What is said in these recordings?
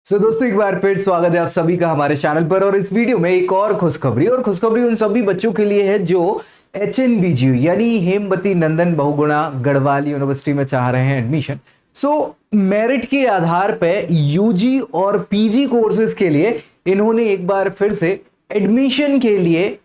दोस्तों एक बार फिर स्वागत है आप सभी का हमारे चैनल पर। और इस वीडियो में एक और खुशखबरी उन सभी बच्चों के लिए है जो HNBGU यानी हेमवती नंदन बहुगुणा गढ़वाल यूनिवर्सिटी में चाह रहे हैं एडमिशन। मेरिट के आधार पे यूजी और पीजी कोर्सेज के लिए इन्होंने एक बार फिर से एडमिशन के लिए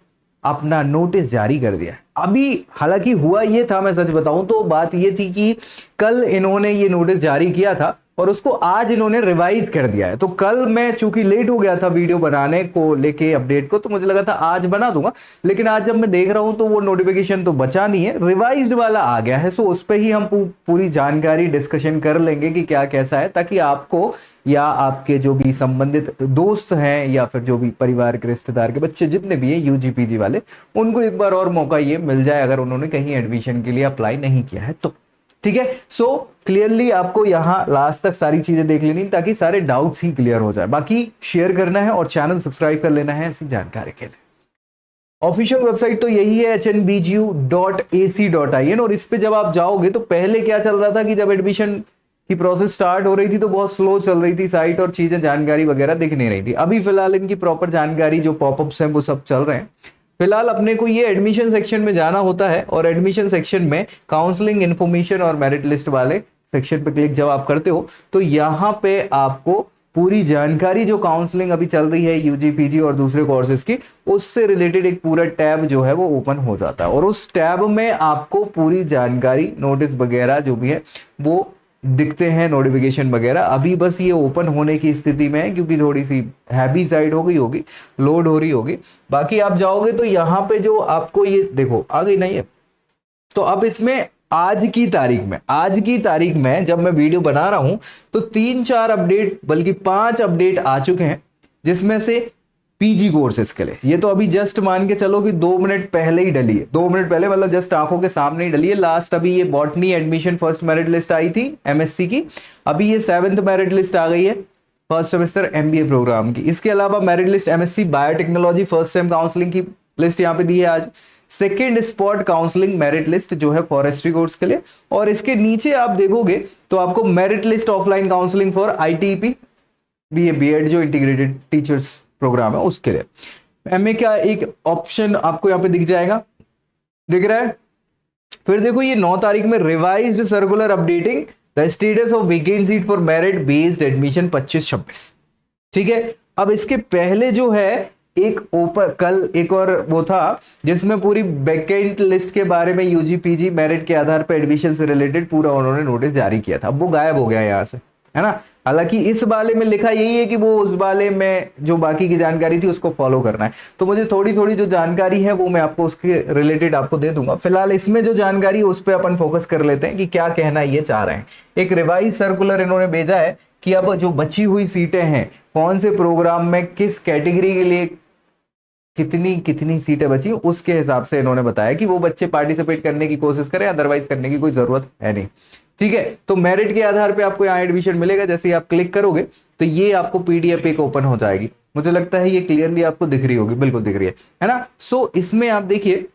अपना नोटिस जारी कर दिया है। अभी हालांकि हुआ ये था, मैं सच बताऊं तो बात ये थी कि कल इन्होंने ये नोटिस जारी किया था और उसको आज इन्होंने रिवाइज कर दिया है। तो कल मैं चूंकि लेट हो गया था वीडियो बनाने को लेके अपडेट को, तो मुझे लगा था आज बना दूंगा, लेकिन आज जब मैं देख रहा हूं तो वो नोटिफिकेशन तो बचा नहीं है, रिवाइज्ड वाला आ गया है। सो उस पर ही हम पूरी जानकारी डिस्कशन कर लेंगे कि क्या कैसा है, ताकि आपको या आपके जो भी संबंधित दोस्त हैं या फिर जो भी परिवार के रिश्तेदार के बच्चे जितने भी हैं यूजी पीजी वाले, उनको एक बार और मौका ये मिल जाए अगर उन्होंने कहीं एडमिशन के लिए अप्लाई नहीं किया है तो। ठीक है, सो क्लियरली आपको यहां लास्ट तक सारी चीजें देख लेनी ताकि सारे डाउट्स ही क्लियर हो जाए। बाकी शेयर करना है और चैनल सब्सक्राइब कर लेना है ऐसी जानकारी के लिए। ऑफिशियल वेबसाइट तो यही है hnbgu.ac.in। और इस पे जब आप जाओगे तो पहले क्या चल रहा था कि जब एडमिशन की प्रोसेस स्टार्ट हो रही थी तो बहुत स्लो चल रही थी साइट और चीजें, जानकारी वगैरह दिख नहीं रही थी। अभी फिलहाल इनकी प्रॉपर जानकारी जो पॉपअप्स हैं वो सब चल रहे हैं। फिलहाल अपने को ये एडमिशन सेक्शन में जाना होता है और एडमिशन सेक्शन में काउंसलिंग इन्फॉर्मेशन और मेरिट लिस्ट वाले सेक्शन पे क्लिक जब आप करते हो तो यहाँ पे आपको पूरी जानकारी जो काउंसलिंग अभी चल रही है यूजी पीजी और दूसरे कोर्सेज की, उससे रिलेटेड एक पूरा टैब जो है वो ओपन हो जाता है और उस टैब में आपको पूरी जानकारी, नोटिस वगैरह जो भी है वो दिखते हैं, नोटिफिकेशन वगैरह। अभी बस ये ओपन होने की स्थिति में है क्योंकि थोड़ी सी हैवी साइड हो गई होगी, लोड हो रही होगी। बाकी आप जाओगे तो यहाँ पे जो आपको ये देखो आ गई नहीं है। तो अब इसमें आज की तारीख में जब मैं वीडियो बना रहा हूं तो 3-4 अपडेट बल्कि 5 अपडेट आ चुके हैं, जिसमें से पीजी कोर्सेज के लिए ये तो अभी जस्ट मान के चलो कि 2 मिनट पहले ही डली है। 2 मिनट पहले मतलब जस्ट आंखों के सामने ही डली है। लास्ट अभी ये botany admission first merit list आई थी एमएससी की, अभी ये 7th मेरिट लिस्ट आ गई है फर्स्ट सेमेस्टर एमबीए प्रोग्राम की। इसके अलावा merit list MSc biotechnology first sem counselling की लिस्ट यहाँ पे दी है आज। Second spot counselling merit list जो है फॉरेस्ट्री कोर्स के लिए। और इसके नीचे आप देखोगे तो आपको merit list offline counselling for ITP BEd जो इंटीग्रेटेड टीचर्स प्रोग्राम है उसके लिए। एमए का एक ऑप्शन आपको यहाँ पे दिख जाएगा, दिख रहा है। फिर देखो ये 9 तारीख में revised circular updating the status of vacant seat for merit based admission 25-26। ठीक है, अब इसके पहले जो है एक ओपन कल एक और वो था जिसमें पूरी वैकेंट लिस्ट के बारे में यूजी पीजी मेरिट के आधार पर एडमिशन से रिलेटेड पूरा उन्होंने नोटिस जारी किया था। अब वो गायब हो गया यहाँ से, है ना। हालांकि इस वाले में लिखा यही है कि वो उस वाले में जो बाकी की जानकारी थी उसको फॉलो करना है। तो मुझे थोड़ी थोड़ी जो जानकारी है वो मैं आपको उसके रिलेटेड आपको दे दूंगा। फिलहाल इसमें जो जानकारी है उस पर अपन फोकस कर लेते हैं कि क्या कहना ये चाह रहे हैं। एक रिवाइज सर्कुलर इन्होंने भेजा है कि अब जो बची हुई सीटें हैं कौन से प्रोग्राम में किस कैटेगरी के लिए कितनी कितनी सीटें बची, उसके हिसाब से इन्होंने बताया कि वो बच्चे पार्टिसिपेट करने की कोशिश करें, अदरवाइज करने की कोई जरूरत है नहीं। ठीक है, तो मेरिट के आधार पे आपको यहाँ एडमिशन मिलेगा। जैसे ही आप क्लिक करोगे तो ये आपको पीडीएफ एक ओपन हो जाएगी। मुझे लगता है ये क्लियरली आपको दिख रही होगी, बिल्कुल दिख रही है ना। सो इसमें आप देखिए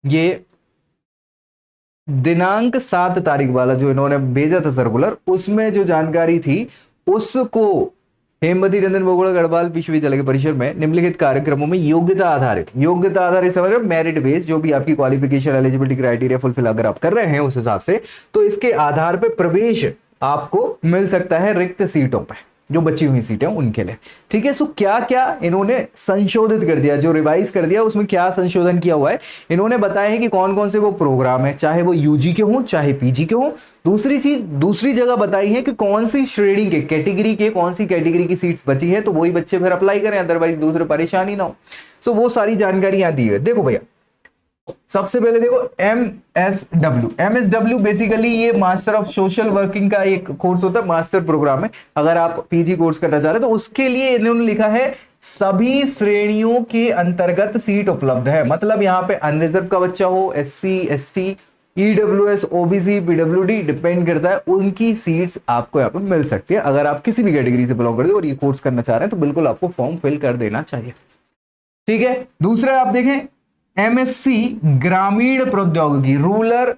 ये दिनांक 7 तारीख वाला जो इन्होंने भेजा था सर्कुलर, उसमें जो जानकारी थी उसको हेमवती नंदन बहुगुणा गढ़वाल विश्वविद्यालय के परिसर में निम्नलिखित कार्यक्रमों में योग्यता आधारित समझ रहे हो, मेरिट बेस जो भी आपकी क्वालिफिकेशन एलिजिबिलिटी क्राइटेरिया फुलफिल अगर आप कर रहे हैं उस हिसाब से, तो इसके आधार पे प्रवेश आपको मिल सकता है रिक्त सीटों पे, जो बची हुई सीटें उनके लिए। ठीक है, सो क्या क्या इन्होंने संशोधित कर दिया, जो रिवाइज कर दिया उसमें क्या संशोधन किया हुआ है इन्होंने बताया है कि कौन कौन से वो प्रोग्राम है, चाहे वो यूजी के हों चाहे पीजी के हों। दूसरी चीज, दूसरी जगह बताई है कि कौन सी श्रेणी के कैटेगरी के कौन सी कैटेगरी की सीट्स बची है, तो वही बच्चे फिर अप्लाई करें, अदरवाइज दूसरे परेशानी ना हो। सो वो सारी जानकारी यहां दी है। देखो भैया सबसे पहले देखो एमएसडब्ल्यू बेसिकली ये मास्टर ऑफ सोशल वर्किंग का एक कोर्स होता है, मास्टर प्रोग्राम है। अगर आप पीजी कोर्स करना चाह रहे हैं तो उसके लिए इन्होंने लिखा है सभी श्रेणियों के अंतर्गत सीट उपलब्ध है। मतलब यहाँ पे अनरिजर्व का बच्चा हो, SC ST EWS OBC PWD, depend करता है, उनकी सीट्स आपको यहाँ पे मिल सकती है। अगर आप किसी भी कैटेगरी से बिलोंग करते हो और ये कोर्स करना चाह रहे हैं तो बिल्कुल आपको फॉर्म फिल कर देना चाहिए। ठीक है, दूसरा आप देखें एमएससी ग्रामीण प्रौद्योगिकी रूरल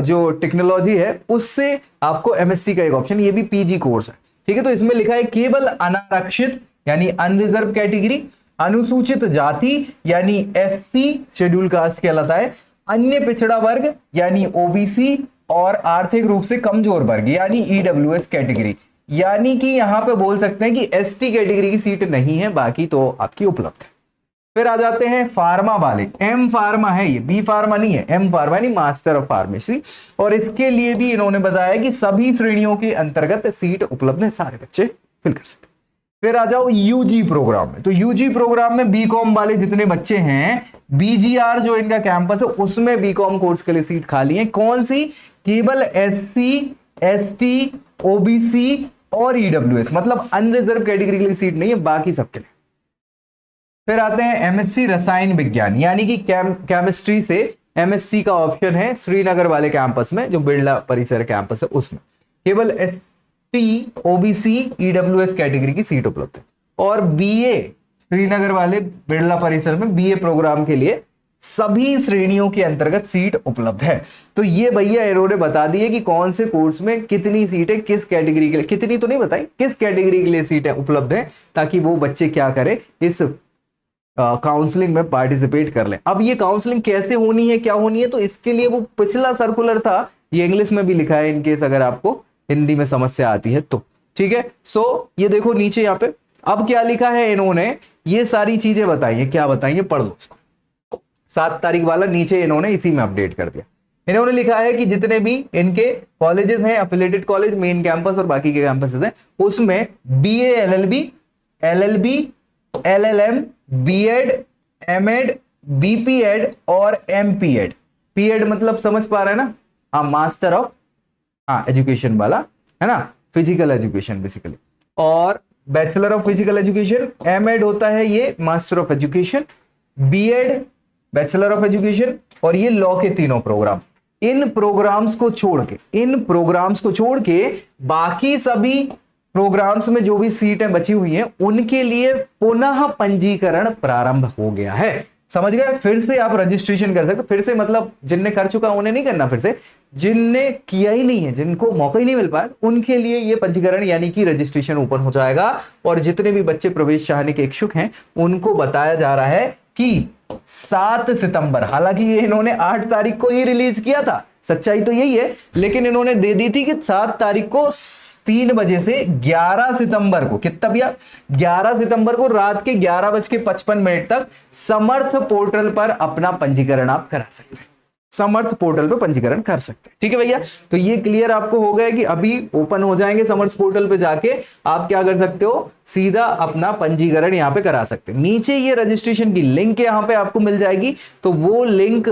जो टेक्नोलॉजी है उससे आपको एमएससी का एक ऑप्शन, ये भी पीजी कोर्स है। ठीक है, तो इसमें लिखा है केवल अनारक्षित यानी अनरिजर्व कैटेगरी, अनुसूचित जाति यानी एससी शेड्यूल कास्ट कहलाता है, अन्य पिछड़ा वर्ग यानी ओबीसी और आर्थिक रूप से कमजोर वर्ग यानी ईडब्ल्यूएस कैटेगरी। यानी कि यहां पे बोल सकते हैं कि एसटी कैटेगरी की सीट नहीं है, बाकी तो आपकी उपलब्ध है। फिर आ जाते हैं फार्मा वाले, एम फार्मा है ये, बी फार्मा नहीं है, एम फार्मा यानी मास्टर ऑफ फार्मेसी, और इसके लिए भी इन्होंने बताया कि सभी श्रेणियों के अंतर्गत सीट उपलब्ध है, सारे बच्चे फिल कर सकते हैं। फिर आ जाओ यूजी प्रोग्राम में, तो यूजी प्रोग्राम में बीकॉम वाले जितने बच्चे हैं, बीजीआर जो इनका कैंपस है उसमें बीकॉम कोर्स के लिए सीट खाली है। कौन सी? केवल एससी, एसटी, ओबीसी और ईडब्ल्यूएस, मतलब अनरिजर्व कैटेगरी के लिए सीट नहीं है, बाकी सबके लिए। फिर आते हैं एमएससी रसायन विज्ञान, यानी कि केमिस्ट्री से एमएससी का ऑप्शन है श्रीनगर वाले कैंपस में, जो बिरला परिसर कैंपस है उसमें केवल एसटी, ओबीसी, ईडब्ल्यूएस कैटेगरी की सीट उपलब्ध है। और बीए श्रीनगर वाले बिरला परिसर में बीए प्रोग्राम के लिए सभी श्रेणियों के अंतर्गत सीट उपलब्ध है। तो ये भैया इन्होंने बता दिए कि कौन से कोर्स में कितनी सीटें किस कैटेगरी के लिए, कितनी तो नहीं बताई, किस कैटेगरी के लिए सीटें उपलब्ध है, ताकि वो बच्चे क्या करें, इस काउंसलिंग में पार्टिसिपेट कर लें। अब ये काउंसलिंग कैसे होनी है, क्या होनी है, तो इसके लिए वो पिछला सर्कुलर था, ये इंग्लिश में भी लिखा है इन केस अगर आपको हिंदी में समस्या आती है तो, ठीक है। सो ये देखो नीचे यहाँ पे अब क्या लिखा है, इन्होंने ये सारी चीजें बताई है, क्या बताई है, पढ़ लो उसको। 7 तारीख वाला नीचे इन्होंने इसी में अपडेट कर दिया। इन्होंने लिखा है कि जितने भी इनके कॉलेजेस हैं, एफिलिएटेड कॉलेज, मेन कैंपस और बाकी के कैंपसेस हैं, उसमें BA, LLB, LLB, LLM, BEd, MEd, BPEd और एमपीएड। पीएड मतलब समझ पा रहे हैं ना, हाँ, मास्टर ऑफ एजुकेशन वाला है ना, फिजिकल एजुकेशन बेसिकली, और bachelor of physical education. MEd होता है ये master of education, BEd bachelor of education, और ये लॉ के तीनों प्रोग्राम। इन प्रोग्राम्स को छोड़ के बाकी सभी प्रोग्राम्स में जो भी सीटें बची हुई हैं उनके लिए पुनः पंजीकरण प्रारंभ हो गया है। समझ गए? फिर से आप रजिस्ट्रेशन कर सकते, फिर से मतलब जिनने कर चुका उन्हें नहीं करना, फिर से जिनने किया ही नहीं है, जिनको मौका ही नहीं मिल पाया, उनके लिए ये पंजीकरण यानी कि रजिस्ट्रेशन ओपन हो जाएगा। और जितने भी बच्चे प्रवेश चाहने के इच्छुक हैं उनको बताया जा रहा है कि 7 सितंबर, हालांकि ये इन्होंने 8 तारीख को ही रिलीज किया था, सच्चाई तो यही है, लेकिन इन्होंने दे दी थी कि 7 तारीख को 3 बजे से 11 सितंबर को, कितना भैया, 11 सितंबर को रात के 11:55 तक समर्थ पोर्टल पर अपना पंजीकरण आप करा सकते हैं, समर्थ पोर्टल पर पंजीकरण कर सकते हैं। ठीक है भैया, तो ये क्लियर आपको हो गया कि अभी ओपन हो जाएंगे समर्थ पोर्टल पे, जाके आप क्या कर सकते हो, सीधा अपना पंजीकरण यहाँ पे करा सकते हैं। नीचे ये रजिस्ट्रेशन की लिंक यहाँ पे आपको मिल जाएगी, तो वो लिंक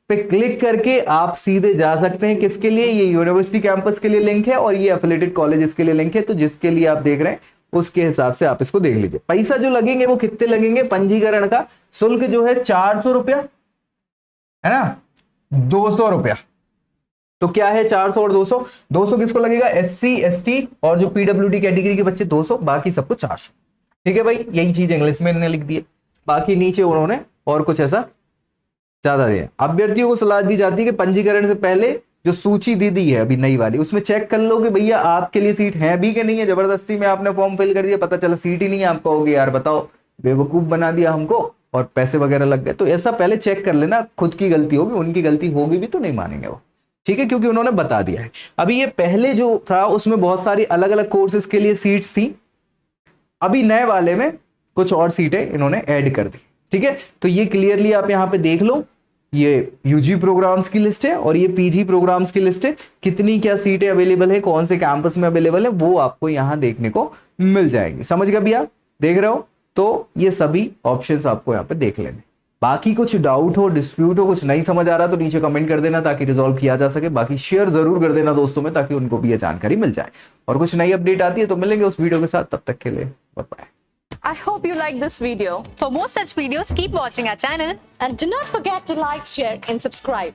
पे क्लिक करके आप सीधे जा सकते हैं। किसके लिए? ये यूनिवर्सिटी कैंपस के लिए लिंक है और ये एफिलिएटेड कॉलेजेस के लिए लिंक है, तो जिसके लिए आप देख रहे हैं उसके हिसाब से आप इसको देख लीजिए। पैसा जो लगेंगे वो कितने लगेंगे, पंजीकरण का शुल्क जो है 400 रुपया है ना, 200 रुपया। तो क्या है 400 और 200? 200 किसको लगेगा? एससी, एसटी और जो पीडब्ल्यूडी कैटेगरी के बच्चे 200, बाकी सबको 400। ठीक है भाई, यही चीज इंग्लिश में इन्होंने लिख दी है, बाकी नीचे उन्होंने और कुछ ऐसा ज्यादा दिया। अभ्यर्थियों को सलाह दी जाती है कि पंजीकरण से पहले जो सूची दी दी है अभी नई वाली, उसमें चेक कर लो कि भैया आपके लिए सीट है भी कि नहीं है। जबरदस्ती में आपने फॉर्म फिल कर दिया, पता चला सीट ही नहीं है, आप कहोगे यार बताओ बेवकूफ बना दिया हमको और पैसे वगैरह लग गए। तो ऐसा पहले चेक कर लेना, खुद की गलती होगी, उनकी गलती होगी भी तो नहीं मानेंगे वो, ठीक है, क्योंकि उन्होंने बता दिया है। अभी ये पहले जो था उसमें बहुत सारी अलग अलग कोर्सेज के लिए सीट्स थी, अभी नए वाले में कुछ और सीटें इन्होंने ऐड कर दी। ठीक है, तो ये क्लियरली आप यहां पे देख लो, ये यूजी प्रोग्राम्स की लिस्ट है और ये पीजी प्रोग्राम्स की लिस्ट है, कितनी क्या सीटें अवेलेबल है, कौन से कैंपस में अवेलेबल है, वो आपको यहां देखने को मिल जाएगी। समझ गए भैया, देख रहे हो? तो ये सभी ऑप्शंस आपको यहाँ पे देख लेने। बाकी कुछ डाउट हो, डिस्प्यूट हो, कुछ नहीं समझ आ रहा तो नीचे कमेंट कर देना ताकि रिजॉल्व किया जा सके। बाकी शेयर जरूर कर देना दोस्तों में ताकि उनको भी ये जानकारी मिल जाए। और कुछ नई अपडेट आती है तो मिलेंगे उस वीडियो के साथ, तब तक के लिए bye bye. I hope you like this video. For more such videos, keep watching our channel and do not forget to like, share and subscribe.